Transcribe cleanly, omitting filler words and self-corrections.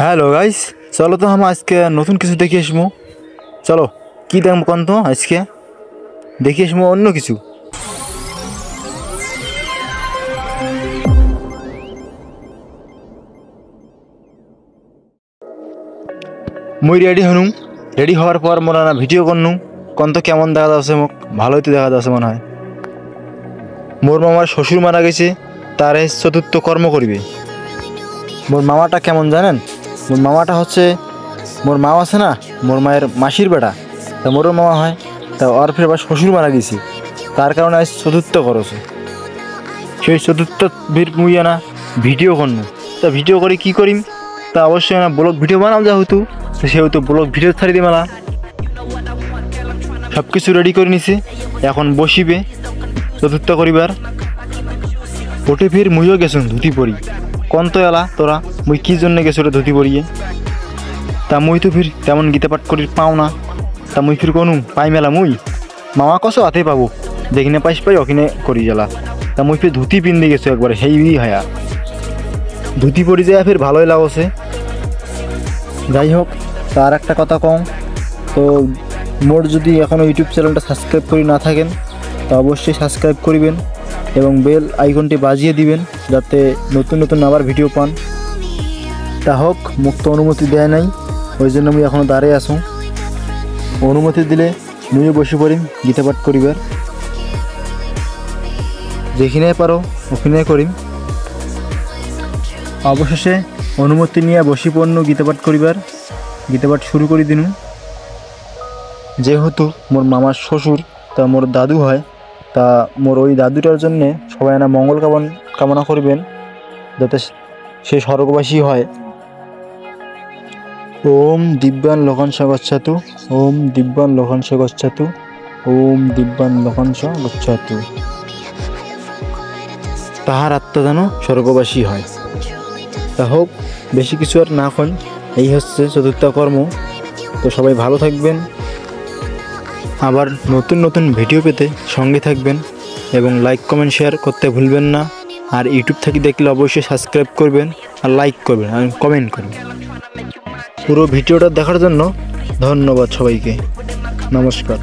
Hello guys, চলো তো हम আজকে নতুন কিছু দেখে আসবো। চলো কি দেখবো কোন তো আজকে দেখে আসবো অন্য কিছু। মুই রেডি হনু, রেডি হওয়ার পর মোরা না ভিডিও করনু কোন তো কেমন দেখা যাচ্ছে, মুখ ভালোই তো দেখা যাচ্ছে মনে হয়। মোর মামার শ্বশুর মারা গেছে, তার চতুর্থ কর্ম করিবে। মোর মামাটা কেমন জানেন? মোর মামাটা হচ্ছে মোর মা আছে না, মোর মায়ের মাসির বেটা, তা মোরও মামা হয়। তা ওর ফের আবার শ্বশুর মারা গেছি, তার কারণে আজ চতুর্থ করছে। সেই চতুর্থ মুইয়া না ভিডিও করনু। তা ভিডিও করে কি করিম? তা অবশ্যই না ব্লগ ভিডিও বানাও যা হতো, সেহেতু ব্লগ ভিডিও ছাড়ি দি মেলা। সব কিছু রেডি করে নিছি, এখন বসিবে চতুর্থ করিবার। ওটে ফের মুইও গেছুন ধুতি পরি। কোন তো এলা তোরা মুই কি জন্য গেছো রে ধুতি পরিয়ে? তা মুই তো ফির তেমন গীতা পাঠ করি পাও না। তা মুই ফির কোন পাই মেলা মুই মামা কসো হাতে পাবো, দেখি না পাইস পাই অকিনে করি জ্বালা। তা মুই ফির ধুতি পিনতে গেছো একবার হেই হায়া ধুতি পরি যায় ফির ভালোই লাগছে। যাই হোক, তার একটা কথা কম, তো মোর যদি এখনও ইউটিউব চ্যানেলটা সাবস্ক্রাইব করি না থাকেন তা অবশ্যই সাবস্ক্রাইব করিবেন এবং বেল আইকনটি বাজিয়ে দিবেন যাতে নতুন নতুন আবার ভিডিও পান। তা হোক, মুক্ত অনুমতি দেয় নাই, ওই জন্য আমি এখনও দাঁড়িয়ে আসুন। অনুমতি দিলে মুইও বসে পড়িম গীতা পাঠ করিবার। যেখানে পারো ওখানে করিম। অবশেষে অনুমতি নিয়ে বসি পড়ন গীতা পাঠ করিবার। গীতা পাঠ শুরু করে দিনু। যেহেতু মোর মামার শ্বশুর, তা মোর দাদু হয়, তা মোর ওই দাদুটার জন্যে সবাই না মঙ্গল কামনা করবেন যাতে সে স্বর্গবাসী হয়। ওম দিব্যান লক্ষণ স গচ্ছাতু, ওম দিব্যান লক্ষণ স গচ্ছাতু, ওম দিব্যান লক্ষণ স গচ্ছাতু। তাহার আত্মা যেন স্বর্গবাসী হয়। তা হোক, বেশি কিছু আর না কন, এই হচ্ছে চতুর্থ কর্ম। তো সবাই ভালো থাকবেন, আবার নতুন নতুন ভিডিও পেতে সঙ্গে থাকবেন এবং লাইক কমেন্ট শেয়ার করতে ভুলবেন না। আর ইউটিউব থেকে দেখলে অবশ্যই সাবস্ক্রাইব করবেন আর লাইক করবেন আর কমেন্ট করবেন। পুরো ভিডিওটা দেখার জন্য ধন্যবাদ সবাইকে। নমস্কার।